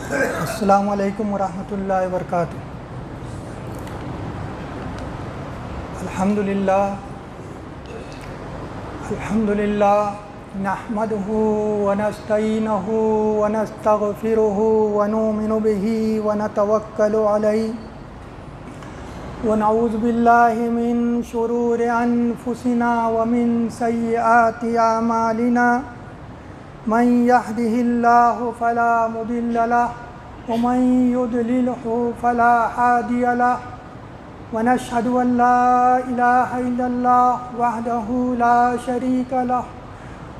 السلام علیکم ورحمۃ اللہ وبرکاتہ۔ الحمد للہ نحمدہ ونستعینہ ونستغفرہ ونؤمن بہ ونتوکل علیہ ونعوذ باللہ من شرور انفسنا ومن سیئات اعمالنا من يهده الله فلا مضل له ومن يضلله فلا هادي له ونشهد أن لا إله إلا الله وحده لا شريك له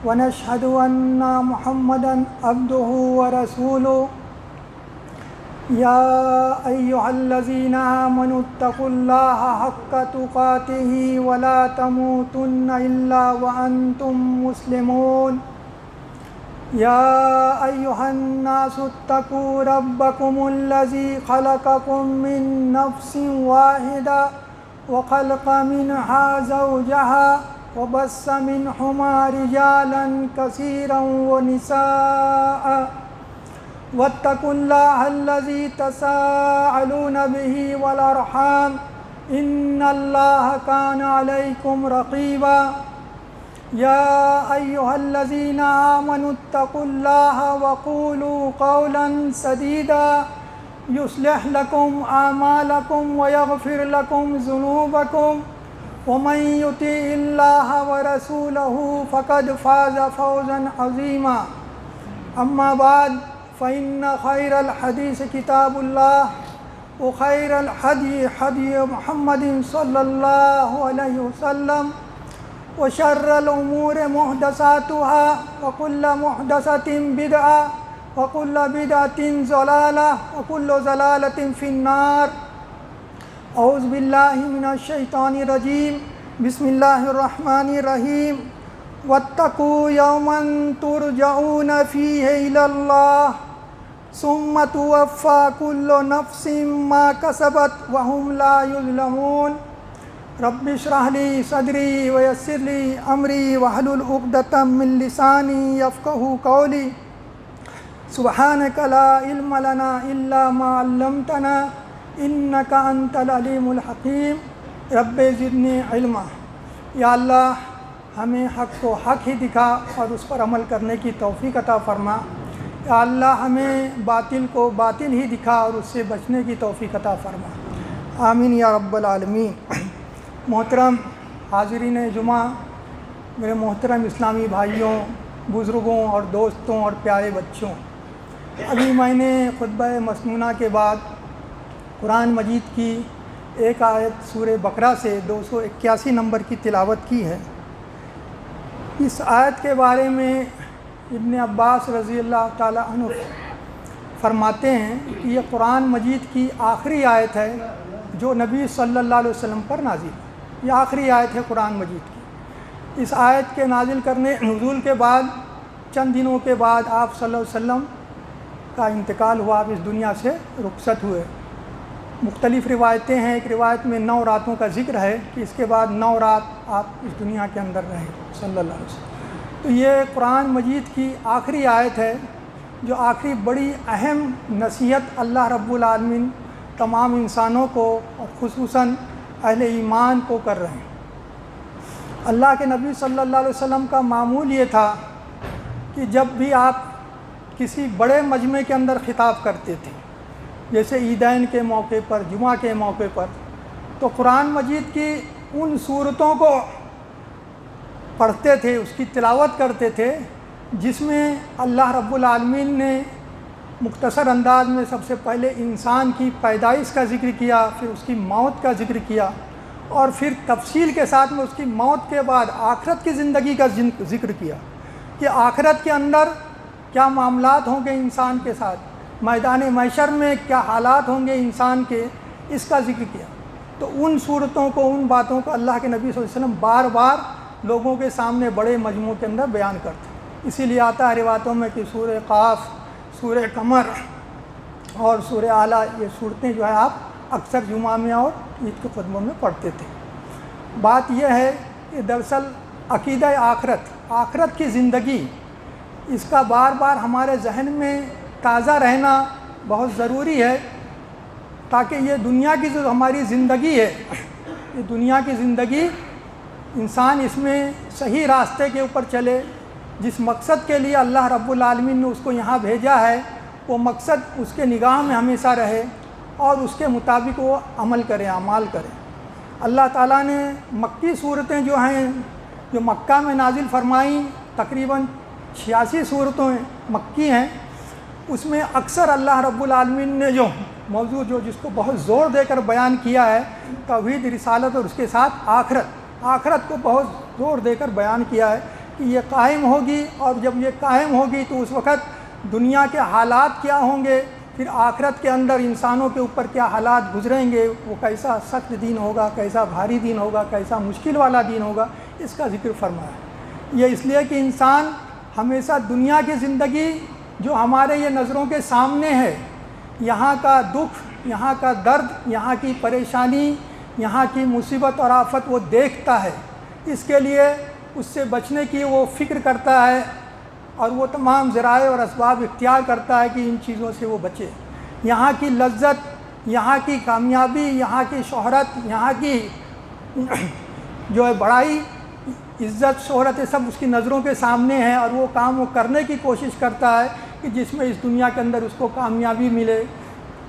ونشهد أن محمدا عبده ورسوله يا أيها الذين آمنوا اتقوا الله حق تقاته ولا تموتن إلا وأنتم مسلمون يا أيها الناس اتقوا ربكم الذي خلقكم من نفس واحدة وخلق منها زوجها وبث منهما رجالا كثيرا ونساء واتقوا الله الذي تساءلون به والأرحام إن الله كان عليكم رقيبا يا أيها الذين آمنوا اتقوا الله وقولوا قولا سديدا يصلح لكم أعمالكم ويغفر لكم ذنوبكم ومن يطع الله ورسوله فقد فاز فوزا عظيما أما بعد فإن خير الحديث كتاب الله وخير الهدي هدي محمد صلى الله عليه وسلم وشر الأمور محدثاتها وكل محدثة بدعة وكل بدعة ضلالة وكل ضلالة في النار أعوذ بالله من الشيطان الرجيم بسم الله الرحمن الرحيم واتقوا يوما ترجعون فيه إلى الله ثم توفى كل نفس ما كسبت وهم لا يظلمون رب اشرح لي صدري ويسر لي امري واحلل عقدة من لساني يفقهوا قولي سبحانك لا علم لنا الا ما علمتنا انك انت العليم الحكيم رب زدني علما۔ یا اللہ ہمیں حق کو حق ہی دکھا اور اس پر عمل کرنے کی توفیق عطا فرما۔ یا اللہ ہمیں باطل کو باطل ہی دکھا اور اس سے بچنے کی توفیق عطا فرما، آمین یا رب العالمین۔ محترم حاضرین جمعہ، میرے محترم اسلامی بھائیوں، بزرگوں اور دوستوں اور پیارے بچوں، ابھی میں نے خطبہ مسنونہ کے بعد قرآن مجید کی ایک آیت سورہ بقرہ سے 281 نمبر کی تلاوت کی ہے۔ اس آیت کے بارے میں ابن عباس رضی اللہ تعالی عنہ فرماتے ہیں کہ یہ قرآن مجید کی آخری آیت ہے جو نبی صلی اللہ علیہ وسلم پر نازل ہے۔ یہ آخری آیت ہے قرآن مجید کی۔ اس آیت کے نازل کرنے نزول کے بعد چند دنوں کے بعد آپ صلی اللہ علیہ وسلم کا انتقال ہوا، آپ اس دنیا سے رخصت ہوئے۔ مختلف روایتیں ہیں، ایک روایت میں 9 راتوں کا ذکر ہے کہ اس کے بعد 9 رات آپ اس دنیا کے اندر رہے صلی اللہ علیہ وسلم۔ تو یہ قرآن مجید کی آخری آیت ہے جو آخری بڑی اہم نصیحت اللہ رب العالمین تمام انسانوں کو اور خصوصاً اہل ایمان کو کر رہے ہیں۔ اللہ کے نبی صلی اللہ علیہ وسلم کا معمول یہ تھا کہ جب بھی آپ کسی بڑے مجمع کے اندر خطاب کرتے تھے، جیسے عیدین کے موقع پر، جمعہ کے موقع پر، تو قرآن مجید کی ان صورتوں کو پڑھتے تھے، اس کی تلاوت کرتے تھے جس میں اللہ رب العالمین نے مختصر انداز میں سب سے پہلے انسان کی پیدائش کا ذکر کیا، پھر اس کی موت کا ذکر کیا، اور پھر تفصیل کے ساتھ میں اس کی موت کے بعد آخرت کی زندگی کا ذکر کیا کہ آخرت کے اندر کیا معاملات ہوں گے انسان کے ساتھ، میدان محشر میں کیا حالات ہوں گے انسان کے، اس کا ذکر کیا۔ تو ان صورتوں کو، ان باتوں کو اللہ کے نبی صلی اللہ علیہ وسلم بار بار لوگوں کے سامنے بڑے مجموعوں کے اندر بیان کرتے۔ اسی لیے آتا ہے روایتوں میں کہ سورہ قاف، سورہ قمر اور سورہ اعلیٰ، یہ صورتیں جو ہے آپ اکثر جمعہ میں اور عید کے خطبوں میں پڑھتے تھے۔ بات یہ ہے کہ دراصل عقیدہ آخرت کی زندگی، اس کا بار بار ہمارے ذہن میں تازہ رہنا بہت ضروری ہے تاکہ یہ دنیا کی جو ہماری زندگی ہے، یہ دنیا کی زندگی انسان اس میں صحیح راستے کے اوپر چلے، جس مقصد کے لیے اللہ رب العالمین نے اس کو یہاں بھیجا ہے وہ مقصد اس کے نگاہ میں ہمیشہ رہے اور اس کے مطابق وہ عمل کرے، اعمال کرے۔ اللہ تعالیٰ نے مکی صورتیں جو ہیں جو مکہ میں نازل فرمائیں، تقریباً 86 صورتیں مکی ہیں، اس میں اکثر اللہ رب العالمین نے جو موضوع جس کو بہت زور دے کر بیان کیا ہے، توحید، رسالت اور اس کے ساتھ آخرت کو بہت زور دے کر بیان کیا ہے کہ یہ قائم ہوگی، اور جب یہ قائم ہوگی تو اس وقت دنیا کے حالات کیا ہوں گے، پھر آخرت کے اندر انسانوں کے اوپر کیا حالات گزریں گے، وہ کیسا سخت دین ہوگا، کیسا بھاری دین ہوگا، کیسا مشکل والا دین ہوگا، اس کا ذکر فرمایا۔ یہ اس لیے کہ انسان ہمیشہ دنیا کی زندگی جو ہمارے یہ نظروں کے سامنے ہے، یہاں کا دکھ، یہاں کا درد، یہاں کی پریشانی، یہاں کی مصیبت اور آفت وہ دیکھتا ہے، اس کے لیے اس سے بچنے کی وہ فکر کرتا ہے اور وہ تمام ذرائع اور اسباب اختیار کرتا ہے کہ ان چیزوں سے وہ بچے۔ یہاں کی لذت، یہاں کی کامیابی، یہاں کی شہرت، یہاں کی جو ہے بڑائی، عزت، شہرت، یہ سب اس کی نظروں کے سامنے ہیں، اور وہ کام وہ کرنے کی کوشش کرتا ہے کہ جس میں اس دنیا کے اندر اس کو کامیابی ملے،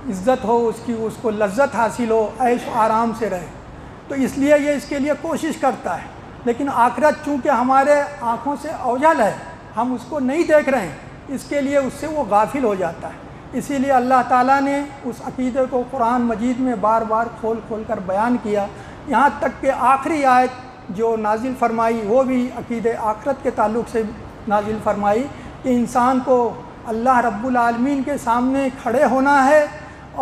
عزت ہو، اس کو لذت حاصل ہو، عیش و آرام سے رہے۔ تو اس لیے یہ اس کے لیے کوشش کرتا ہے، لیکن آخرت چونکہ ہمارے آنکھوں سے اوجھل ہے، ہم اس کو نہیں دیکھ رہے ہیں، اس کے لیے اس سے وہ غافل ہو جاتا ہے۔ اسی لیے اللہ تعالیٰ نے اس عقیدے کو قرآن مجید میں بار بار کھول کر بیان کیا، یہاں تک کہ آخری آیت جو نازل فرمائی وہ بھی عقیدے آخرت کے تعلق سے نازل فرمائی کہ انسان کو اللہ رب العالمین کے سامنے کھڑے ہونا ہے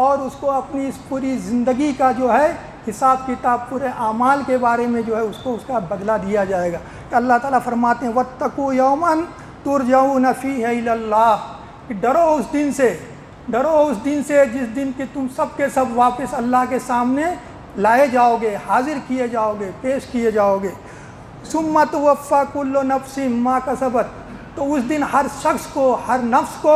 اور اس کو اپنی اس پوری زندگی کا جو ہے حساب کتاب، پورے اعمال کے بارے میں جو ہے اس کو اس کا بدلہ دیا جائے گا۔ کہ اللہ تعالیٰ فرماتے ہیں وَاتَّقُوا يَوْمًا تُرْجَعُونَ فِيهِ إِلَى اللَّهِ، کہ ڈرو اس دن سے جس دن کہ تم سب کے سب واپس اللہ کے سامنے لائے جاؤ گے، حاضر کیے جاؤ گے، پیش کیے جاؤ گے۔ ثُمَّ تُوَفَّىٰ كُلُّ نَفْسٍ مَا كَسَبَتْ، تو اس دن ہر شخص کو، ہر نفس کو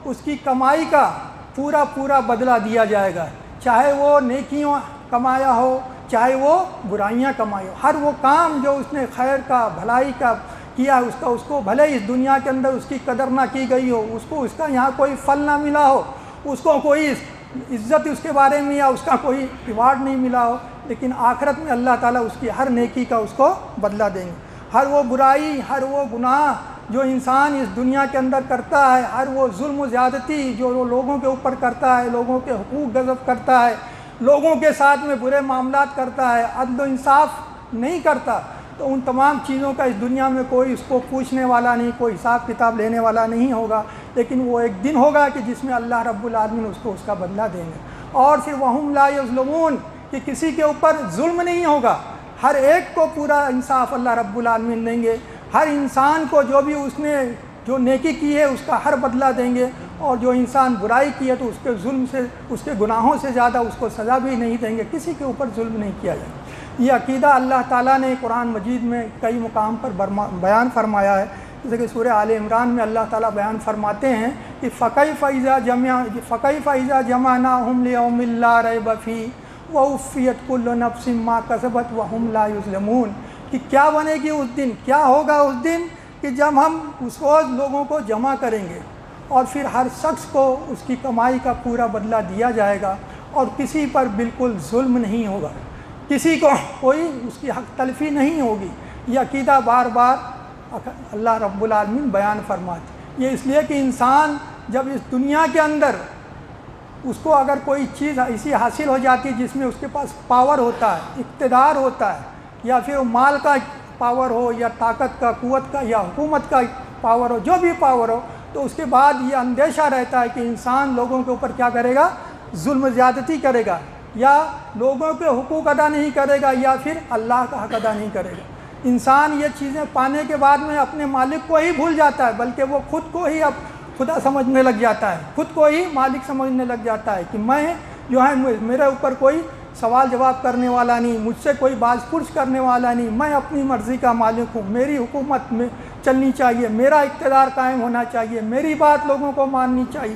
اس کی کمائی کا پورا بدلہ دیا جائے گا، چاہے وہ نیکیوں کمایا ہو، چاہے وہ برائیاں کمائی ہو۔ ہر وہ کام جو اس نے خیر کا، بھلائی کا کیا، اس کو بھلے اس دنیا کے اندر اس کی قدر نہ کی گئی ہو، اس کا یہاں کوئی پھل نہ ملا ہو، اس کو کوئی عزت اس کے بارے میں یا اس کا کوئی ایوارڈ نہیں ملا ہو، لیکن آخرت میں اللہ تعالیٰ اس کی ہر نیکی کا اس کو بدلہ دیں گے۔ ہر وہ برائی، ہر وہ گناہ جو انسان اس دنیا کے اندر کرتا ہے، ہر وہ ظلم و زیادتی جو وہ لوگوں کے اوپر کرتا ہے، لوگوں کے حقوق غصب کرتا ہے، لوگوں کے ساتھ میں برے معاملات کرتا ہے، عدل و انصاف نہیں کرتا، تو ان تمام چیزوں کا اس دنیا میں کوئی اس کو پوچھنے والا نہیں، کوئی حساب کتاب لینے والا نہیں ہوگا، لیکن وہ ایک دن ہوگا کہ جس میں اللہ رب العالمین اس کو اس کا بدلہ دیں گے۔ اور پھر وَهُمْ لَا يَظْلَمُونَ، کہ کسی کے اوپر ظلم نہیں ہوگا، ہر ایک کو پورا انصاف اللہ رب العالمین دیں گے، ہر انسان کو جو بھی اس نے جو نیکی کی ہے اس کا ہر بدلہ دیں گے، اور جو انسان برائی کی ہے تو اس کے ظلم سے، اس کے گناہوں سے زیادہ اس کو سزا بھی نہیں دیں گے، کسی کے اوپر ظلم نہیں کیا جائے گا۔ یہ عقیدہ اللہ تعالیٰ نے قرآن مجید میں کئی مقام پر بیان فرمایا ہے، جیسے کہ سورہ آل عمران میں اللہ تعالیٰ بیان فرماتے ہیں کہ فَكَيْفَ إِذَا جَمَعْنَاهُمْ لِيَوْمٍ لَا رَيْبَ فِيهِ وَوُفِّيَتْ كُلُّ نَفْسٍ مَا كَسَبَتْ وَهُمْ لَا يُظْلَمُونَ، کہ کیا بنے گی اس دن، کیا ہوگا اس دن کہ جب ہم اس روز لوگوں کو جمع کریں گے اور پھر ہر شخص کو اس کی کمائی کا پورا بدلہ دیا جائے گا، اور کسی پر بالکل ظلم نہیں ہوگا، کسی کو کوئی اس کی حق تلفی نہیں ہوگی۔ یہ عقیدہ بار بار اللہ رب العالمین بیان فرماتے۔ یہ اس لیے کہ انسان جب اس دنیا کے اندر اس کو اگر کوئی چیز ایسی حاصل ہو جاتی ہے جس میں اس کے پاس پاور ہوتا ہے، اقتدار ہوتا ہے، یا پھر مال کا پاور ہو، یا طاقت کا، قوت کا، یا حکومت کا پاور ہو، جو بھی پاور ہو، تو اس کے بعد یہ اندیشہ رہتا ہے کہ انسان لوگوں کے اوپر کیا کرے گا، ظلم زیادتی کرے گا، یا لوگوں کے حقوق ادا نہیں کرے گا، یا پھر اللہ کا حق ادا نہیں کرے گا۔ انسان یہ چیزیں پانے کے بعد میں اپنے مالک کو ہی بھول جاتا ہے، بلکہ وہ خود کو ہی اب خدا سمجھنے لگ جاتا ہے، خود کو ہی مالک سمجھنے لگ جاتا ہے کہ میں جو ہے میرے اوپر کوئی سوال جواب کرنے والا نہیں، مجھ سے کوئی باز پرس کرنے والا نہیں، میں اپنی مرضی کا مالک ہوں، میری حکومت میں چلنی چاہیے، میرا اقتدار قائم ہونا چاہیے، میری بات لوگوں کو ماننی چاہیے۔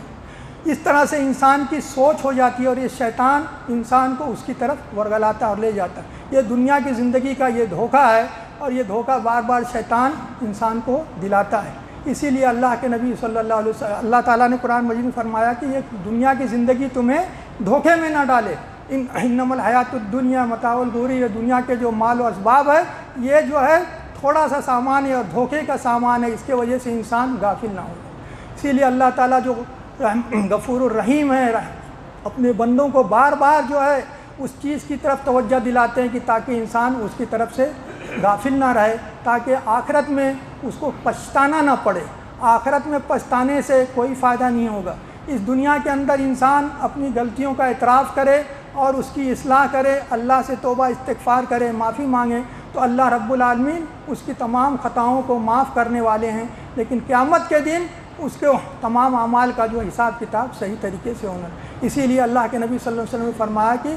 اس طرح سے انسان کی سوچ ہو جاتی ہے اور یہ شیطان انسان کو اس کی طرف ورگلاتا ہے اور لے جاتا ہے۔ یہ دنیا کی زندگی کا یہ دھوکہ ہے، اور یہ دھوکہ بار بار شیطان انسان کو دلاتا ہے۔ اسی لیے اللہ کے نبی صلی اللہ علیہ وسلم، اللہ تعالیٰ نے قرآن مجید میں فرمایا کہ یہ دنیا کی زندگی تمہیں دھوکے میں نہ ڈالے۔ انما الحیات الدنیا متاع الغرور، یہ دنیا کے جو مال و اسباب ہے یہ جو ہے تھوڑا سا سامان ہے اور دھوکے کا سامان ہے، اس کے وجہ سے انسان غافل نہ ہو۔ اسی لیے اللہ تعالیٰ جو غفور الرحیم ہے، اپنے بندوں کو بار بار جو ہے اس چیز کی طرف توجہ دلاتے ہیں کہ تاکہ انسان اس کی طرف سے غافل نہ رہے، تاکہ آخرت میں اس کو پچھتانا نہ پڑے۔ آخرت میں پچھتانے سے کوئی فائدہ نہیں ہوگا۔ اس دنیا کے اندر انسان اپنی غلطیوں کا اعتراف کرے اور اس کی اصلاح کرے، اللہ سے توبہ استغفار کرے، معافی مانگے، تو اللہ رب العالمین اس کی تمام خطاؤں کو معاف کرنے والے ہیں۔ لیکن قیامت کے دن اس کے تمام اعمال کا جو حساب کتاب صحیح طریقے سے ہونا۔ اسی لیے اللہ کے نبی صلی اللہ علیہ وسلم نے فرمایا کہ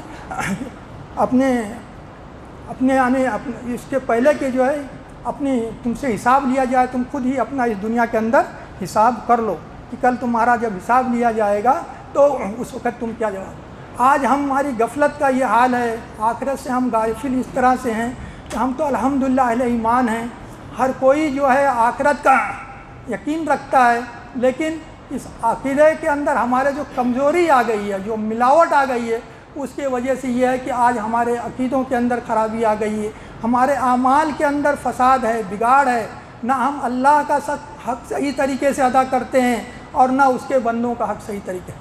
اپنے اس کے پہلے کہ جو ہے تم سے حساب لیا جائے، تم خود ہی اپنا اس دنیا کے اندر حساب کر لو کہ کل تمہارا جب حساب لیا جائے گا تو اس وقت تم کیا جواب۔ آج ہماری غفلت کا یہ حال ہے، آخرت سے ہم غافل اس طرح سے ہیں کہ ہم تو الحمدللہ اہل ایمان ہیں، ہر کوئی جو ہے آخرت کا یقین رکھتا ہے، لیکن اس عقیدے کے اندر ہمارے جو کمزوری آ گئی ہے، جو ملاوٹ آ گئی ہے، اس کی وجہ سے یہ ہے کہ آج ہمارے عقیدوں کے اندر خرابی آ گئی ہے، ہمارے اعمال کے اندر فساد ہے، بگاڑ ہے، نہ ہم اللہ کا حق صحیح طریقے سے ادا کرتے ہیں اور نہ اس کے بندوں کا حق صحیح طریقے،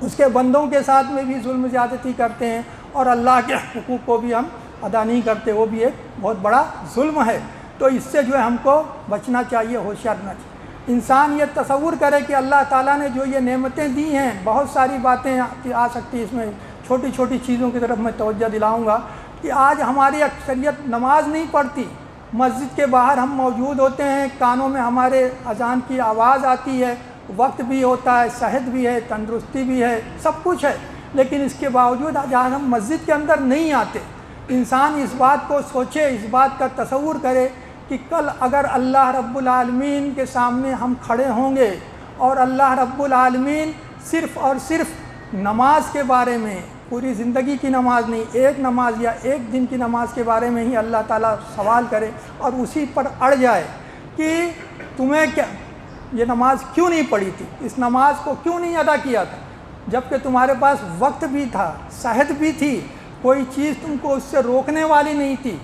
اس کے بندوں کے ساتھ میں بھی ظلم زیادتی کرتے ہیں اور اللہ کے حقوق کو بھی ہم ادا نہیں کرتے، وہ بھی ایک بہت بڑا ظلم ہے۔ تو اس سے جو ہے ہم کو بچنا چاہیے، ہوشیار رہنا چاہیے۔ انسان یہ تصور کرے کہ اللہ تعالیٰ نے جو یہ نعمتیں دی ہیں، بہت ساری باتیں آ سکتی، اس میں چھوٹی چھوٹی چیزوں کی طرف میں توجہ دلاؤں گا کہ آج ہماری اکثریت نماز نہیں پڑھتی، مسجد کے باہر ہم موجود ہوتے ہیں، کانوں میں ہمارے اذان کی آواز آتی ہے، وقت بھی ہوتا ہے، صحت بھی ہے، تندرستی بھی ہے، سب کچھ ہے، لیکن اس کے باوجود آج ہم مسجد کے اندر نہیں آتے۔ انسان اس بات کو سوچے، اس بات کا تصور کرے کہ کل اگر اللہ رب العالمین کے سامنے ہم کھڑے ہوں گے اور اللہ رب العالمین صرف اور صرف نماز کے بارے میں، پوری زندگی کی نماز نہیں، ایک نماز یا ایک دن کی نماز کے بارے میں ہی اللہ تعالیٰ سوال کرے اور اسی پر اڑ جائے کہ تمہیں کیا یہ نماز کیوں نہیں پڑھی تھی، اس نماز کو کیوں نہیں ادا کیا تھا، جبکہ تمہارے پاس وقت بھی تھا، صحت بھی تھی، کوئی چیز تم کو اس سے روکنے والی نہیں تھی،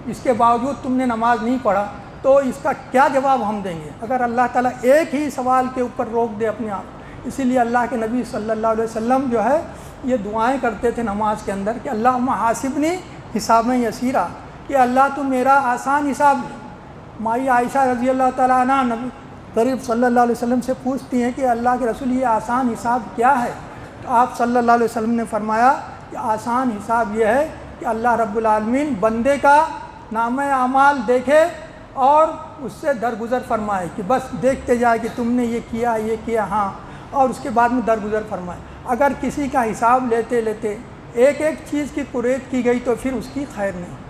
اس کے باوجود تم نے نماز نہیں پڑھا، تو اس کا کیا جواب ہم دیں گے اگر اللہ تعالیٰ ایک ہی سوال کے اوپر روک دے اپنے آپ۔ اسی لیے اللہ کے نبی صلی اللہ علیہ وسلم جو ہے یہ دعائیں کرتے تھے نماز کے اندر کہ اللہم حاسبنی حسابا یسیرا، کہ اللہ تو میرا آسان حساب لے۔ مائی عائشہ رضی اللہ تعالیٰ عنہ نبی کریم صلی اللہ علیہ وسلم سے پوچھتی ہیں کہ اللہ کے رسول یہ آسان حساب کیا ہے؟ تو آپ صلی اللہ علیہ وسلم نے فرمایا کہ آسان حساب یہ ہے کہ اللہ رب العالمین بندے کا نامہ اعمال دیکھے اور اس سے درگزر فرمائے کہ بس دیکھتے جائے کہ تم نے یہ کیا ہاں، اور اس کے بعد میں درگزر فرمائے۔ اگر کسی کا حساب لیتے لیتے ایک ایک چیز کی قریت کی گئی تو پھر اس کی خیر نہیں۔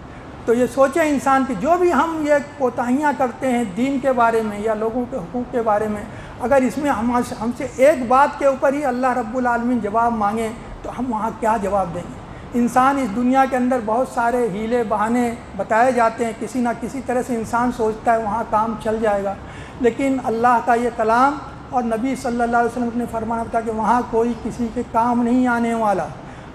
تو یہ سوچیں انسان کہ جو بھی ہم یہ کوتاہیاں کرتے ہیں دین کے بارے میں یا لوگوں کے حقوق کے بارے میں، اگر اس میں ہم سے ایک بات کے اوپر ہی اللہ رب العالمین جواب مانگیں تو ہم وہاں کیا جواب دیں گے؟ انسان اس دنیا کے اندر بہت سارے ہیلے بہانے بتائے جاتے ہیں، کسی نہ کسی طرح سے انسان سوچتا ہے وہاں کام چل جائے گا، لیکن اللہ کا یہ کلام اور نبی صلی اللہ علیہ وسلم نے فرمایا تھا کہ وہاں کوئی کسی کے کام نہیں آنے والا۔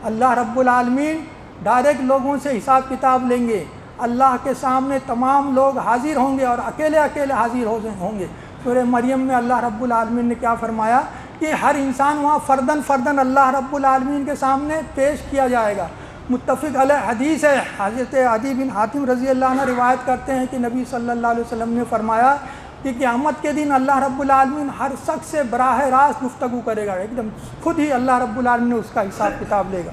اللہ رب العالمین ڈائریکٹ لوگوں سے حساب کتاب لیں گے، اللہ کے سامنے تمام لوگ حاضر ہوں گے اور اکیلے اکیلے حاضر ہوں گے۔ سورہ مریم میں اللہ رب العالمین نے کیا فرمایا کہ ہر انسان وہاں فردن فردن اللہ رب العالمین کے سامنے پیش کیا جائے گا۔ متفق علیہ حدیث ہے، حضرت عدی بن حاتم رضی اللہ عنہ روایت کرتے ہیں کہ نبی صلی اللہ علیہ وسلم نے فرمایا کہ قیامت کے دن اللہ رب العالمین ہر شخص سے براہ راست گفتگو کرے گا، ایک دم خود ہی اللہ رب العالمین نے اس کا حساب کتاب لے گا۔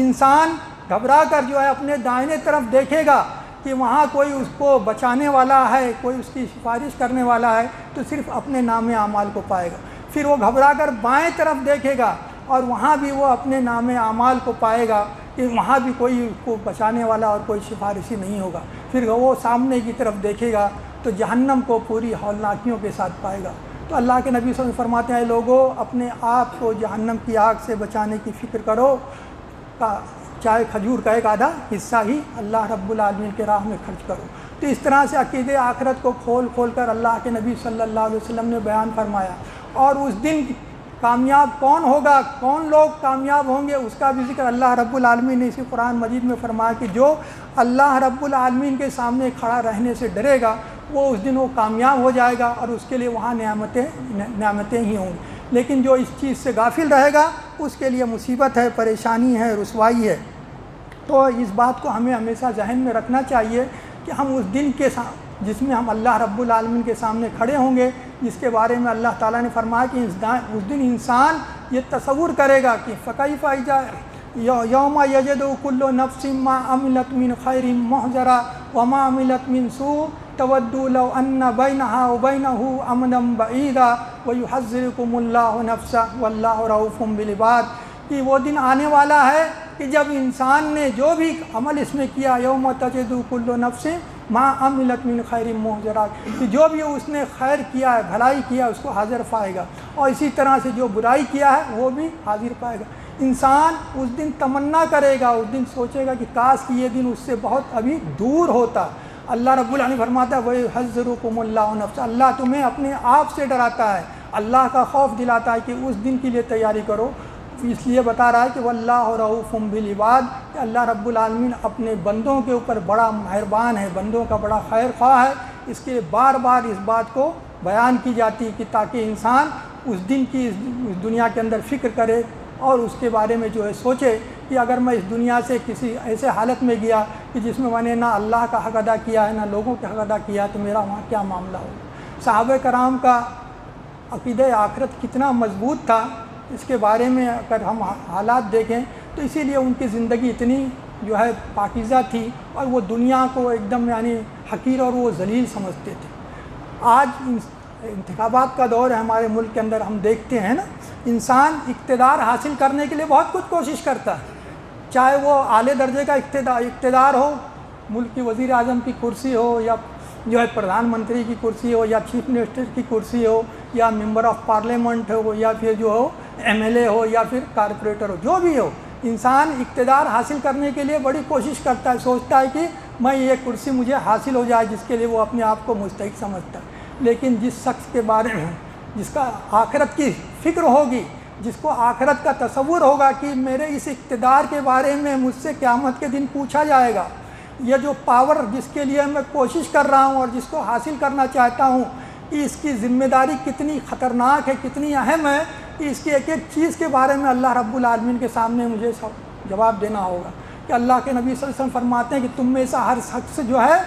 انسان گھبرا کر جو ہے اپنے دائیں طرف دیکھے گا کہ وہاں کوئی اس کو بچانے والا ہے، کوئی اس کی سفارش کرنے والا ہے، تو صرف اپنے نام اعمال کو پائے گا۔ پھر وہ گھبرا کر بائیں طرف دیکھے گا اور وہاں بھی وہ اپنے نام اعمال کو پائے گا کہ وہاں بھی کوئی اس کو بچانے والا اور کوئی سفارشی نہیں ہوگا۔ پھر وہ سامنے کی طرف دیکھے گا تو جہنم کو پوری ہولناکیوں کے ساتھ پائے گا۔ تو اللہ کے نبی صلی اللہ علیہ وسلم فرماتے ہیں لوگوں اپنے آپ کو جہنم کی آگ سے بچانے کی فکر کرو، چاہے کھجور کا ایک آدھا حصہ ہی اللہ رب العالمین کے راہ میں خرچ کرو۔ تو اس طرح سے عقیدے آخرت کو کھول کھول کر اللہ کے نبی صلی اللہ علیہ وسلم نے بیان فرمایا، اور اس دن کامیاب کون ہوگا، کون لوگ کامیاب ہوں گے، اس کا بھی ذکر اللہ رب العالمین نے اسی قرآن مجید میں فرمایا کہ جو اللہ رب العالمین کے سامنے کھڑا رہنے سے ڈرے گا وہ اس دن وہ کامیاب ہو جائے گا، اور اس کے لیے وہاں نعمتیں ہی ہوں گی۔ لیکن جو اس چیز سے غافل رہے گا اس کے لیے مصیبت ہے، پریشانی ہے، رسوائی ہے۔ تو اس بات کو ہمیں ہمیشہ ذہن میں رکھنا چاہیے کہ ہم اس دن کے جس میں ہم اللہ رب العالمین کے سامنے کھڑے ہوں گے، جس کے بارے میں اللہ تعالیٰ نے فرمایا کہ اس دن انسان یہ تصور کرے گا کہ فَكَيْفَ إِذَا يَوْمَ يَجِدُ كُلُّ نَفْسٍ مَّا عَمِلَتْ مِنْ خَيْرٍ مُحْضَرًا وَمَا عَمِلَتْ مِنْ سُوءٍ تَوَدُّ لَوْ أَنَّ بَيْنَهَا وَبَيْنَهُ أَمْدًا بَعِيدًا وَيُحَذِّرُكُمُ اللَّهُ نَفْسَهُ وَاللَّهُ رَءُوفٌ بِالْعِبَادِ، کہ وہ دن آنے والا ہے کہ جب انسان نے جو بھی عمل اس میں کیا، یوم تجد کل نفس ما عملت من خیر محضرا، کہ جو بھی اس نے خیر کیا ہے، بھلائی کیا ہے، اس کو حاضر پائے گا، اور اسی طرح سے جو برائی کیا ہے وہ بھی حاضر پائے گا۔ انسان اس دن تمنا کرے گا، اس دن سوچے گا کہ کاش کہ یہ دن اس سے بہت ابھی دور ہوتا۔ اللہ رب العالمین فرماتا ہے وَيُحَذِّرُكُمُ اللَّهُ نَفْسَهُ، اللہ تمہیں اپنے آپ سے ڈراتا ہے، اللہ کا خوف دلاتا ہے کہ اس دن کے لیے تیاری کرو۔ اس لیے بتا رہا ہے کہ واللہ رؤوف بالعباد، کہ اللہ رب العالمین اپنے بندوں کے اوپر بڑا مہربان ہے، بندوں کا بڑا خیر خواہ ہے۔ اس کے بار بار اس بات کو بیان کی جاتی ہے کہ تاکہ انسان اس دن کی اس دنیا کے اندر فکر کرے اور اس کے بارے میں جو ہے سوچے کہ اگر میں اس دنیا سے کسی ایسے حالت میں گیا کہ جس میں نے نہ اللہ کا حق ادا کیا ہے نہ لوگوں کا حق ادا کیا ہے تو میرا وہاں کیا معاملہ ہوگا۔ صحابہ کرام کا عقیدہ آخرت کتنا مضبوط تھا، اس کے بارے میں اگر ہم حالات دیکھیں تو اسی لیے ان کی زندگی اتنی جو ہے پاکیزہ تھی، اور وہ دنیا کو ایک دم یعنی حقیر اور وہ ذلیل سمجھتے تھے۔ آج انتخابات کا دور ہے ہمارے ملک کے اندر، ہم دیکھتے ہیں نا انسان اقتدار حاصل کرنے کے لیے بہت کچھ کوشش کرتا ہے، چاہے وہ اعلیٰ درجے کا اقتدار ہو، ملک کی وزیر اعظم کی کرسی ہو، یا جو ہے پردھان منتری کی کرسی ہو، یا چیف منسٹر کی کرسی ہو، یا ممبر آف پارلیمنٹ ہو، یا پھر جو ہو ایم ایل اے ہو، یا پھر کارپوریٹر ہو، جو بھی ہو، انسان اقتدار حاصل کرنے کے لیے بڑی کوشش کرتا ہے، سوچتا ہے کہ میں یہ کرسی مجھے حاصل ہو جائے، جس کے لیے وہ اپنے آپ کو مستحق سمجھتا ہے۔ لیکن جس شخص کے بارے میں جس کا آخرت کی فکر ہوگی، جس کو آخرت کا تصور ہوگا کہ میرے اس اقتدار کے بارے میں مجھ سے قیامت کے دن پوچھا جائے گا، یہ جو پاور جس کے لیے میں کوشش کر رہا ہوں اور جس کو حاصل کرنا چاہتا ہوں، کہ اس کی ذمہ داری کتنی خطرناک ہے، کتنی اہم ہے، کہ اس کی ایک ایک چیز کے بارے میں اللہ رب العالمین کے سامنے مجھے جواب دینا ہوگا۔ کہ اللہ کے نبی صلی اللہ علیہ وسلم فرماتے ہیں کہ تم میں سے ہر شخص جو ہے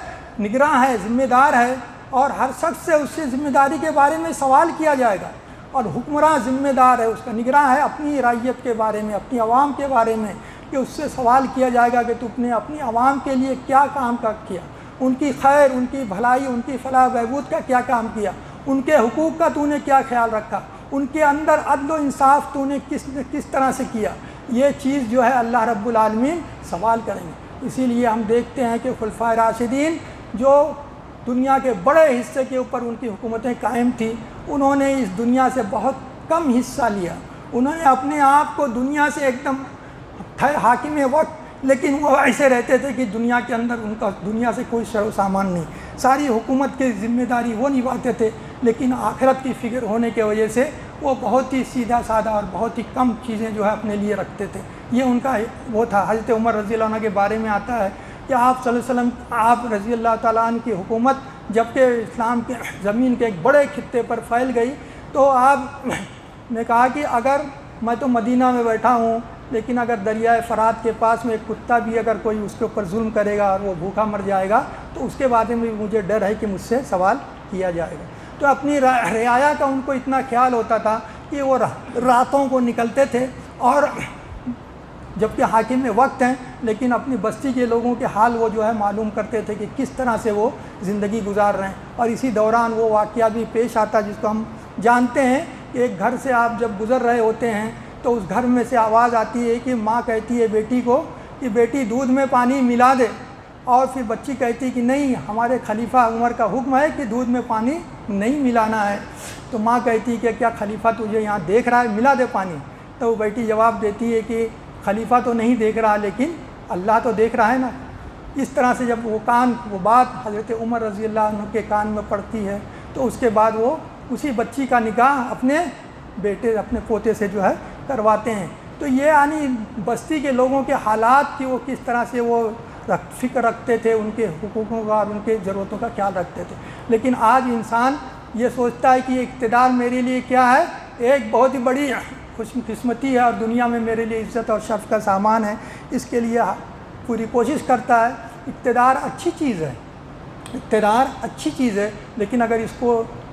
نگراں ہے، ذمہ دار ہے، اور ہر شخص سے اس سے ذمہ داری کے بارے میں سوال کیا جائے گا، اور حکمراں ذمہ دار ہے، اس کا نگراں ہے اپنی رعیت کے بارے میں، اپنی عوام کے بارے میں، کہ اس سے سوال کیا جائے گا کہ تم نے اپنی عوام کے لیے کیا کام کیا، ان کی خیر، ان کی بھلائی، ان کی فلاح بہبود کا کیا کام کیا، ان کے حقوق کا تو نے کیا خیال رکھا، ان کے اندر عدل و انصاف تو نے کس طرح سے کیا۔ یہ چیز جو ہے اللہ رب العالمین سوال کریں گے۔ اسی لیے ہم دیکھتے ہیں کہ خلفائے راشدین جو دنیا کے بڑے حصے کے اوپر ان کی حکومتیں قائم تھیں، انہوں نے اس دنیا سے بہت کم حصہ لیا، انہوں نے اپنے آپ کو دنیا سے ایک دم حاکم وقت، لیکن وہ ایسے رہتے تھے کہ دنیا کے اندر ان کا دنیا سے کوئی شر و سامان نہیں، ساری حکومت کی ذمہ داری وہ نبھاتے تھے، لیکن آخرت کی فکر ہونے کی وجہ سے وہ بہت ہی سیدھا سادہ اور بہت ہی کم چیزیں جو ہے اپنے لیے رکھتے تھے۔ یہ ان کا وہ تھا۔ حضرت عمر رضی اللہ عنہ کے بارے میں آتا ہے کہ آپ صلی اللہ علیہ وسلم، آپ رضی اللہ تعالیٰ عنہ کی حکومت جبکہ اسلام کے زمین کے ایک بڑے خطے پر پھیل گئی، تو آپ نے کہا کہ اگر میں تو مدینہ میں بیٹھا ہوں، لیکن اگر دریائے فرات کے پاس میں ایک کتا بھی اگر کوئی اس کے اوپر ظلم کرے گا اور وہ بھوکا مر جائے گا تو اس کے بارے میں مجھے ڈر ہے کہ مجھ سے سوال کیا جائے گا۔ تو اپنی رعایا کا ان کو اتنا خیال ہوتا تھا کہ وہ راتوں کو نکلتے تھے، اور جبکہ حاکم میں وقت ہیں لیکن اپنی بستی کے لوگوں کے حال وہ جو ہے معلوم کرتے تھے کہ کس طرح سے وہ زندگی گزار رہے ہیں۔ اور اسی دوران وہ واقعہ بھی پیش آتا جس کو ہم جانتے ہیں کہ ایک گھر سے آپ جب گزر رہے ہوتے ہیں تو اس گھر میں سے آواز آتی ہے کہ ماں کہتی ہے بیٹی کو کہ بیٹی دودھ میں پانی ملا دے، اور پھر بچی کہتی کہ نہیں، ہمارے خلیفہ عمر کا حکم ہے کہ دودھ میں پانی نہیں ملانا ہے۔ تو ماں کہتی کہ کیا خلیفہ تجھے یہاں دیکھ رہا ہے، ملا دے پانی. تو وہ بیٹی جواب دیتی ہے کہ خلیفہ تو نہیں دیکھ رہا لیکن اللہ تو دیکھ رہا ہے نا. اس طرح سے جب وہ بات حضرت عمر رضی اللہ عنہ کے کان میں پڑتی ہے تو اس کے بعد وہ اسی بچی کا نکاح اپنے بیٹے اپنے پوتے سے جو ہے کرواتے ہیں. تو یہ یعنی بستی کے لوگوں کے حالات کی وہ کس طرح سے وہ فکر رکھتے تھے، ان کے حقوقوں کا اور ان کے ضرورتوں کا خیال رکھتے تھے. لیکن آج انسان یہ سوچتا ہے کہ یہ اقتدار میرے لیے کیا ہے، ایک بہت ہی بڑی خوش قسمتی ہے اور دنیا میں میرے لیے عزت اور شرف کا سامان ہے. اس کے لیے پوری کوشش کرتا ہے. اقتدار اچھی چیز ہے، اقتدار اچھی چیز ہے، لیکن اگر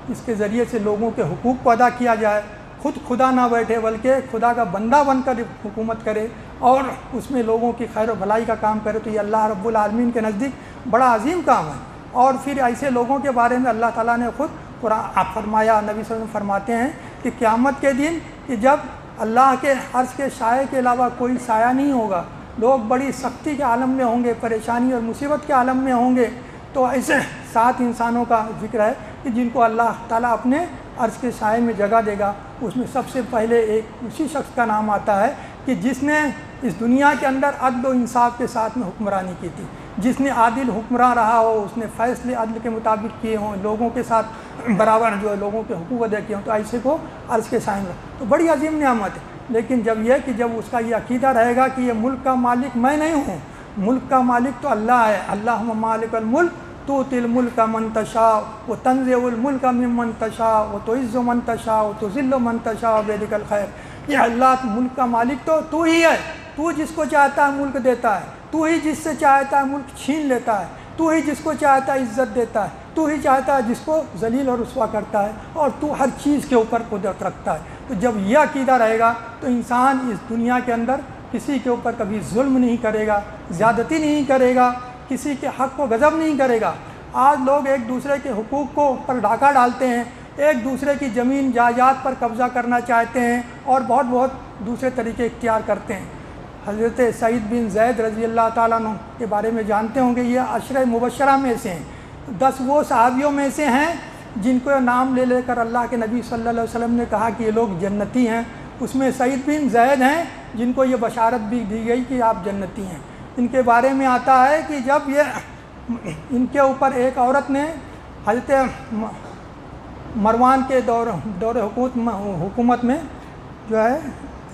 اس کے ذریعے سے لوگوں کے حقوق کو ادا کیا جائے، خود خدا نہ بیٹھے بلکہ خدا کا بندہ بن کر حکومت کرے اور اس میں لوگوں کی خیر و بھلائی کا کام کرے، تو یہ اللہ رب العالمین کے نزدیک بڑا عظیم کام ہے. اور پھر ایسے لوگوں کے بارے میں اللہ تعالیٰ نے خود قرآن فرمایا، نبی صلی اللہ علیہ وسلم فرماتے ہیں کہ قیامت کے دن کہ جب اللہ کے عرش کے سائے کے علاوہ کوئی سایہ نہیں ہوگا، لوگ بڑی سختی کے عالم میں ہوں گے، پریشانی اور مصیبت کے عالم میں ہوں گے، تو ایسے 7 انسانوں کا ذکر ہے کہ جن کو اللہ تعالیٰ اپنے عرش کے سائے میں جگہ دے گا. اس میں سب سے پہلے ایک اسی شخص کا نام آتا ہے کہ جس نے اس دنیا کے اندر عدل و انصاف کے ساتھ میں حکمرانی کی تھی، جس نے عادل حکمراں رہا ہو، اس نے فیصلے عدل کے مطابق کیے ہوں، لوگوں کے ساتھ برابر جو ہے لوگوں کے حقوق ادا کیے ہوں، تو ایسے کو عرش کے سائے میں تو بڑی عظیم نعمت ہے. لیکن جب اس کا یہ عقیدہ رہے گا کہ یہ ملک کا مالک میں نہیں ہوں، ملک کا مالک تو اللہ ہے، اللہم مالک الملک تؤتی الملک من تشاء وتنزع الملک ممن تشاء وتعز من تشاء وتذل من تشاء بیدک الخیر. یہ اللہ ملک کا مالک تو ہی ہے، تو جس کو چاہتا ہے ملک دیتا ہے، تو ہی جس سے چاہتا ہے ملک چھین لیتا ہے، تو ہی جس کو چاہتا ہے عزت دیتا ہے، تو ہی چاہتا ہے جس کو ذلیل اور رسوا کرتا ہے، اور تو ہر چیز کے اوپر قدرت رکھتا ہے. تو جب یہ عقیدہ رہے گا تو انسان اس دنیا کے اندر کسی کے اوپر کبھی ظلم نہیں کرے گا، زیادتی نہیں کرے گا، کسی کے حق کو غضب نہیں کرے گا. آج لوگ ایک دوسرے کے حقوق کو پر ڈاکہ ڈالتے ہیں، ایک دوسرے کی زمین جائیداد پر قبضہ کرنا چاہتے ہیں اور بہت دوسرے طریقے اختیار کرتے ہیں. حضرت سعید بن زید رضی اللہ تعالیٰ عنہ کے بارے میں جانتے ہوں گے، یہ عشرہ مبشرہ میں سے ہیں، 10 وہ صحابیوں میں سے ہیں جن کو نام لے کر اللہ کے نبی صلی اللہ علیہ وسلم نے کہا کہ یہ لوگ جنتی ہیں. اس میں سعید بن زید ہیں جن کو یہ بشارت بھی دی گئی کہ آپ جنتی ہیں. ان کے بارے میں آتا ہے کہ جب ان کے اوپر ایک عورت نے حضرت مروان کے دور حکومت میں جو ہے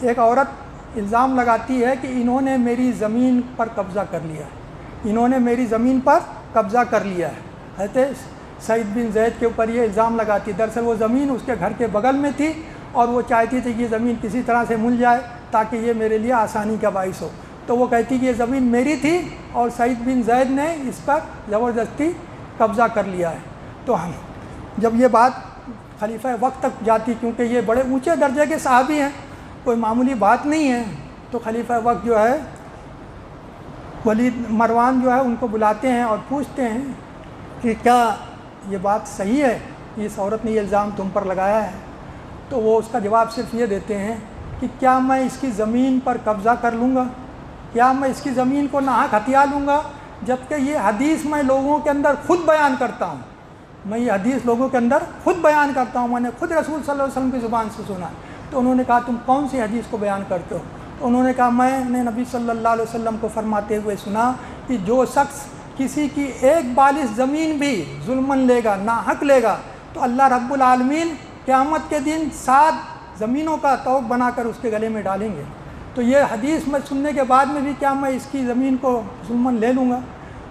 ایک عورت الزام لگاتی ہے کہ انہوں نے میری زمین پر قبضہ کر لیا ہے، انہوں نے میری زمین پر قبضہ کر لیا ہے. حضرت سعید بن زید کے اوپر یہ الزام لگاتی. دراصل وہ زمین اس کے گھر کے بغل میں تھی اور وہ چاہتی تھی کہ یہ زمین کسی طرح سے مل جائے تاکہ یہ میرے لیے آسانی کا باعث ہو. تو وہ کہتی کہ یہ زمین میری تھی اور سعید بن زید نے اس پر زبردستی قبضہ کر لیا ہے. تو جب یہ بات خلیفہ وقت تک جاتی، کیونکہ یہ بڑے اونچے درجے کے صحابی ہیں، کوئی معمولی بات نہیں ہے، تو خلیفہ وقت جو ہے مروان جو ہے ان کو بلاتے ہیں اور پوچھتے ہیں کہ کیا یہ بات صحیح ہے، اس عورت نے یہ الزام تم پر لگایا ہے؟ تو وہ اس کا جواب صرف یہ دیتے ہیں کہ کیا میں اس کی زمین پر قبضہ کر لوں گا، کیا میں اس کی زمین کو ناحق ہتھیا لوں گا، جبکہ یہ حدیث میں لوگوں کے اندر خود بیان کرتا ہوں، میں یہ حدیث لوگوں کے اندر خود بیان کرتا ہوں، میں نے خود رسول صلی اللہ علیہ وسلم کی زبان سے سنا. تو انہوں نے کہا تم کون سی حدیث کو بیان کرتے ہو؟ تو انہوں نے کہا میں نے نبی صلی اللہ علیہ وسلم کو فرماتے ہوئے سنا کہ جو شخص کسی کی ایک بالش زمین بھی ظلمن لے گا، ناحق لے گا، تو اللہ رب العالمین قیامت کے دن 7 زمینوں کا طوق بنا کر اس کے گلے میں ڈالیں گے. تو یہ حدیث میں سننے کے بعد میں بھی کیا میں اس کی زمین کو ظلمن لے لوں گا؟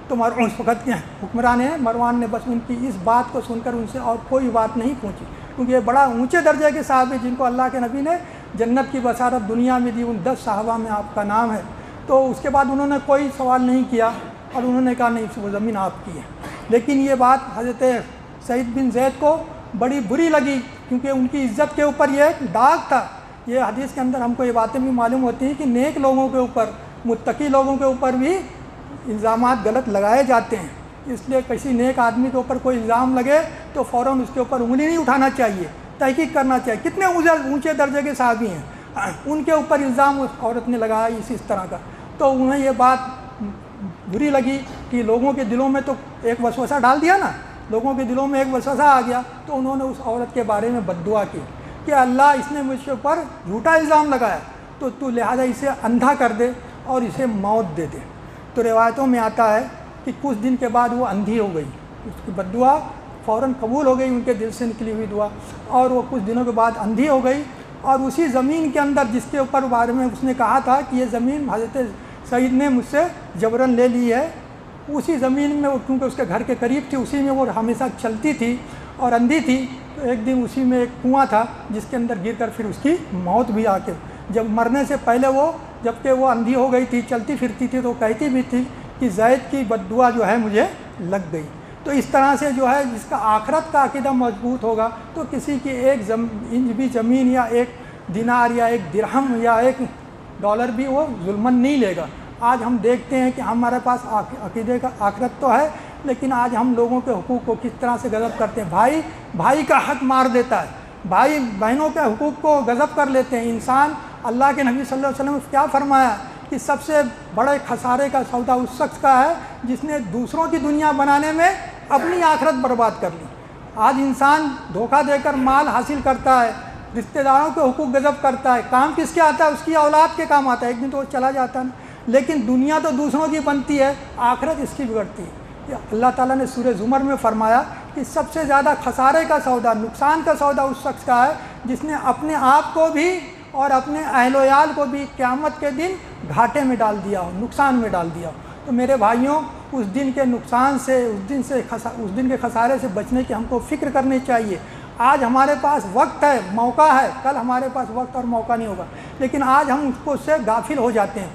تو اس وقت کے حکمران مروان نے بس ان کی اس بات کو سن کر ان سے اور کوئی بات نہیں پوچھی، کیونکہ یہ بڑا اونچے درجے کے صحابی جن کو اللہ کے نبی نے جنت کی بشارت دنیا میں دی، ان 10 صحابہ میں آپ کا نام ہے. تو اس کے بعد انہوں نے کوئی سوال نہیں کیا اور انہوں نے کہا نہیں وہ زمین آپ کی ہے. لیکن یہ بات حضرت سعید بن زید کو بڑی بری لگی، کیونکہ ان کی عزت کے اوپر یہ ایک داغ تھا. یہ حدیث کے اندر ہم کو یہ باتیں بھی معلوم ہوتی ہیں کہ نیک لوگوں کے اوپر، متقی لوگوں کے اوپر بھی الزامات غلط لگائے جاتے ہیں. اس لیے کسی نیک آدمی کے اوپر کوئی الزام لگے تو فوراً اس کے اوپر انگلی نہیں اٹھانا چاہیے، تحقیق کرنا چاہیے. کتنے اونچے درجے کے صحابی ہیں، ان کے اوپر الزام اس عورت نے لگایا اس طرح کا. تو انہیں یہ بات بری لگی کہ لوگوں کے دلوں میں تو ایک وسوسہ ڈال دیا نا لوگوں کے دلوں میں ایک وسوسہ آ گیا تو انہوں نے اس عورت کے بارے میں بد دعا کی کہ اللہ اس نے مجھ کے اوپر جھوٹا الزام لگایا تو لہٰذا اسے اندھا کر دے اور اسے موت دے دے۔ تو روایتوں میں آتا ہے کہ کچھ دن کے بعد وہ اندھی ہو گئی، اس کی بد دعا فوراً قبول ہو گئی، ان کے دل سے نکلی ہوئی دعا، اور وہ کچھ دنوں کے بعد اندھی ہو گئی، اور اسی زمین کے اندر جس کے اوپر بارے میں اس نے کہا تھا کہ یہ زمین حضرت سعید نے مجھ سے جبراً لے لی ہے، اسی زمین میں وہ کیونکہ اس کے گھر کے قریب تھی اسی میں وہ ہمیشہ چلتی تھی اور اندھی تھی، تو ایک دن اسی میں ایک کنواں تھا جس کے اندر گر کر پھر اس کی موت بھی آ کے، جب مرنے سے پہلے وہ جبکہ وہ اندھی ہو گئی تھی چلتی پھرتی تھی تو کہتی بھی تھی کہ زید کی بد دعا جو ہے مجھے لگ گئی۔ تو اس طرح سے جو ہے جس کا آخرت کا عقیدہ مضبوط ہوگا تو کسی کی ایک انچ بھی زمین یا ایک دینار یا ایک درہم یا ایک ڈالر بھی وہ ظلمن نہیں لے گا۔ آج ہم دیکھتے ہیں کہ ہمارے پاس عقیدے کا آخرت تو ہے، لیکن آج ہم لوگوں کے حقوق کو کس طرح سے غصب کرتے ہیں۔ بھائی کا حق مار دیتا ہے، بھائی بہنوں کے حقوق کو غصب کر لیتے ہیں۔ انسان، اللہ کے نبی صلی اللہ علیہ وسلم نے کیا فرمایا کہ سب سے بڑے خسارے کا سودا اس شخص کا ہے جس نے دوسروں کی دنیا بنانے میں اپنی آخرت برباد کر لی۔ آج انسان دھوکہ دے کر مال حاصل کرتا ہے، رشتہ داروں کے حقوق غصب کرتا ہے، کام کس کے آتا ہے؟ اس کی اولاد کے کام آتا ہے، ایک دن تو وہ چلا جاتا ہے، لیکن دنیا تو دوسروں کی بنتی ہے، آخرت اس کی بگڑتی ہے۔ اللہ تعالیٰ نے سورہ زمر میں فرمایا کہ سب سے زیادہ خسارے کا سودا، نقصان کا سودا اس شخص کا ہے جس نے اپنے آپ کو بھی اور اپنے اہل و عیال کو بھی قیامت کے دن گھاٹے میں ڈال دیا ہو، نقصان میں ڈال دیا ہو۔ تو میرے بھائیوں، اس دن کے نقصان سے، اس دن کے خسارے سے بچنے کی ہم کو فکر کرنی چاہیے۔ آج ہمارے پاس وقت ہے، موقع ہے، کل ہمارے پاس وقت اور موقع نہیں ہوگا، لیکن آج ہم اس سے غافل ہو جاتے ہیں۔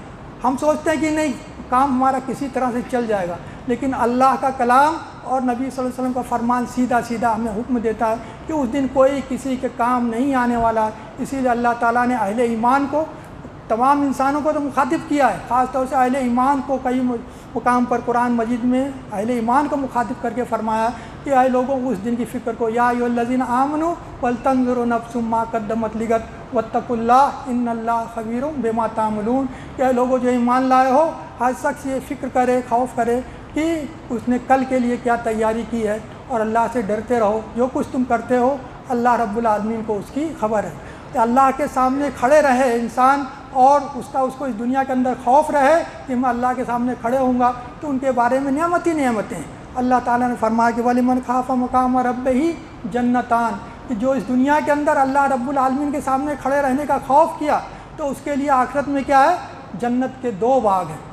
ہم سوچتے ہیں کہ نہیں، کام ہمارا کسی طرح سے چل جائے گا، لیکن اللہ کا کلام اور نبی صلی اللہ علیہ وسلم کا فرمان سیدھا سیدھا ہمیں حکم دیتا ہے کہ اس دن کوئی کسی کے کام نہیں آنے والا ہے۔ اسی لیے اللہ تعالیٰ نے اہل ایمان کو، تمام انسانوں کو تو مخاطب کیا ہے، خاص طور سے اہل ایمان کو کئی مقام پر قرآن مجید میں اہل ایمان کو مخاطب کر کے فرمایا کہ اے لوگوں اس دن کی فکر کو، یا ایھا الذین آمنوا ولتنظر نفس ما قدمت لغد واتقوا اللہ ان اللہ خبیر بما تعملون، کہ اے لوگوں جو ایمان لائے ہو، ہر شخص یہ فکر کرے، خوف کرے کہ اس نے کل کے لیے کیا تیاری کی ہے، اور اللہ سے ڈرتے رہو، جو کچھ تم کرتے ہو اللہ رب العالمین کو اس کی خبر ہے۔ کہ اللہ کے سامنے کھڑے رہے انسان، اور اس کو اس دنیا کے اندر خوف رہے کہ میں اللہ کے سامنے کھڑے ہوں گا، تو ان کے بارے میں نعمت ہی نعمتیں ہیں۔ اللہ تعالیٰ نے فرمایا کہ وَلِمَنْ خَافَ مَقَامَ رَبِّهِ جَنَّتَانِ، کہ جو اس دنیا کے اندر اللہ رب العالمین کے سامنے کھڑے رہنے کا خوف کیا تو اس کے لیے آخرت میں کیا ہے؟ جنت کے 2 باغ ہیں،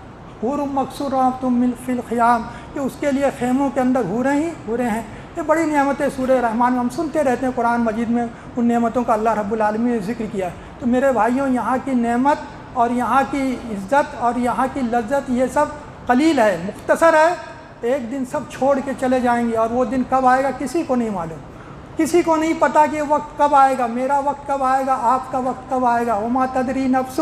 حور مقصورات فی الخیام، کہ اس کے لیے خیموں کے اندر حوریں ہی حوریں ہیں۔ یہ بڑی نعمتیں سورہ رحمان میں ہم سنتے رہتے ہیں، قرآن مجید میں ان نعمتوں کا اللہ رب العالمین نے ذکر کیا ہے۔ تو میرے بھائیوں، یہاں کی نعمت اور یہاں کی عزت اور یہاں کی لذت یہ سب قلیل ہے، مختصر ہے، ایک دن سب چھوڑ کے چلے جائیں گے، اور وہ دن کب آئے گا کسی کو نہیں معلوم، کسی کو نہیں پتہ کہ وقت کب آئے گا، میرا وقت کب آئے گا، آپ کا وقت کب آئے گا۔ وما تدری نفس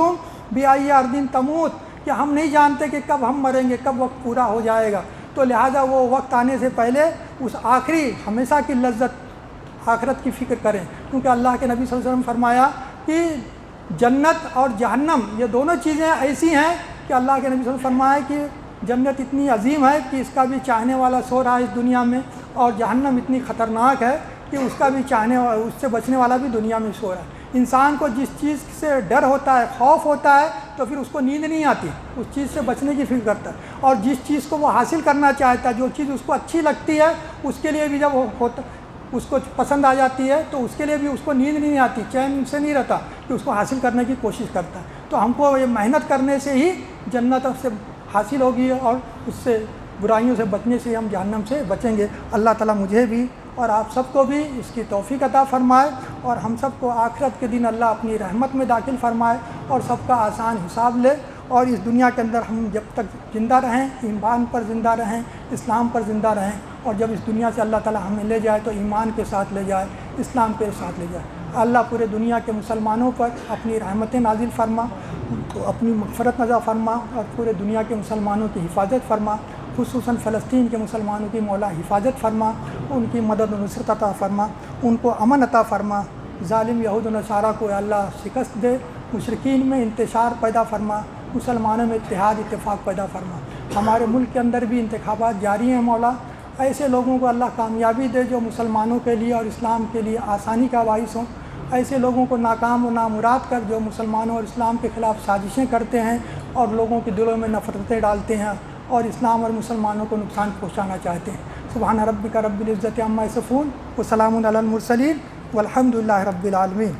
بأی ارض تموت، کہ ہم نہیں جانتے کہ کب ہم مریں گے، کب وقت پورا ہو جائے گا۔ تو لہٰذا وہ وقت آنے سے پہلے اس آخری ہمیشہ کی لذت آخرت کی فکر کریں، کیونکہ اللہ کے نبی صلی اللہ علیہ وسلم فرمایا کہ جنت اور جہنم یہ دونوں چیزیں ایسی ہیں کہ اللہ کے نبی صلی اللہ علیہ وسلم فرمایا کہ جنت اتنی عظیم ہے کہ اس کا بھی چاہنے والا سو رہا ہے اس دنیا میں، اور جہنم اتنی خطرناک ہے کہ اس کا بھی اس سے بچنے والا بھی دنیا میں سو رہا ہے۔ انسان کو جس چیز سے ڈر ہوتا ہے، خوف ہوتا ہے، تو پھر اس کو نیند نہیں آتی، اس چیز سے بچنے کی فکر کرتا ہے، اور جس چیز کو وہ حاصل کرنا چاہتا ہے، جو چیز اس کو اچھی لگتی ہے، اس کے لیے بھی جب وہ ہوتا اس کو پسند آ جاتی ہے تو اس کے لیے بھی اس کو نیند نہیں آتی، چین سے نہیں رہتا کہ اس کو حاصل کرنے کی کوشش کرتا ہے۔ تو ہم کو یہ محنت کرنے سے ہی جنت سے حاصل ہوگی، اور اس سے برائیوں سے بچنے سے ہم جہنم سے بچیں گے۔ اللہ تعالیٰ مجھے بھی اور آپ سب کو بھی اس کی توفیق عطا فرمائے، اور ہم سب کو آخرت کے دن اللہ اپنی رحمت میں داخل فرمائے، اور سب کا آسان حساب لے، اور اس دنیا کے اندر ہم جب تک زندہ رہیں، ایمان پر زندہ رہیں، اسلام پر زندہ رہیں، اور جب اس دنیا سے اللہ تعالیٰ ہمیں لے جائے تو ایمان کے ساتھ لے جائے، اسلام کے ساتھ لے جائے۔ اللہ پورے دنیا کے مسلمانوں پر اپنی رحمتیں نازل فرما، ان کو اپنی مغفرت نظر فرما، اور پورے دنیا کے مسلمانوں کی حفاظت فرما، خصوصاً فلسطین کے مسلمانوں کی مولا حفاظت فرما، ان کی مدد و نصرت عطا فرما، ان کو امن عطا فرما، ظالم یہود و نصارہ کو اللہ شکست دے، مشرکین میں انتشار پیدا فرما، مسلمانوں میں اتحاد اتفاق پیدا فرما۔ ہمارے ملک کے اندر بھی انتخابات جاری ہیں مولا، ایسے لوگوں کو اللہ کامیابی دے جو مسلمانوں کے لیے اور اسلام کے لیے آسانی کا باعث ہوں۔ ایسے لوگوں کو ناکام و نامراد کر جو مسلمانوں اور اسلام کے خلاف سازشیں کرتے ہیں اور لوگوں کے دلوں میں نفرتیں ڈالتے ہیں اور اسلام اور مسلمانوں کو نقصان پہنچانا چاہتے ہیں۔ سبحان ربک رب العزت عما یصفون وسلام علی المرسلین والحمد للہ رب العالمین۔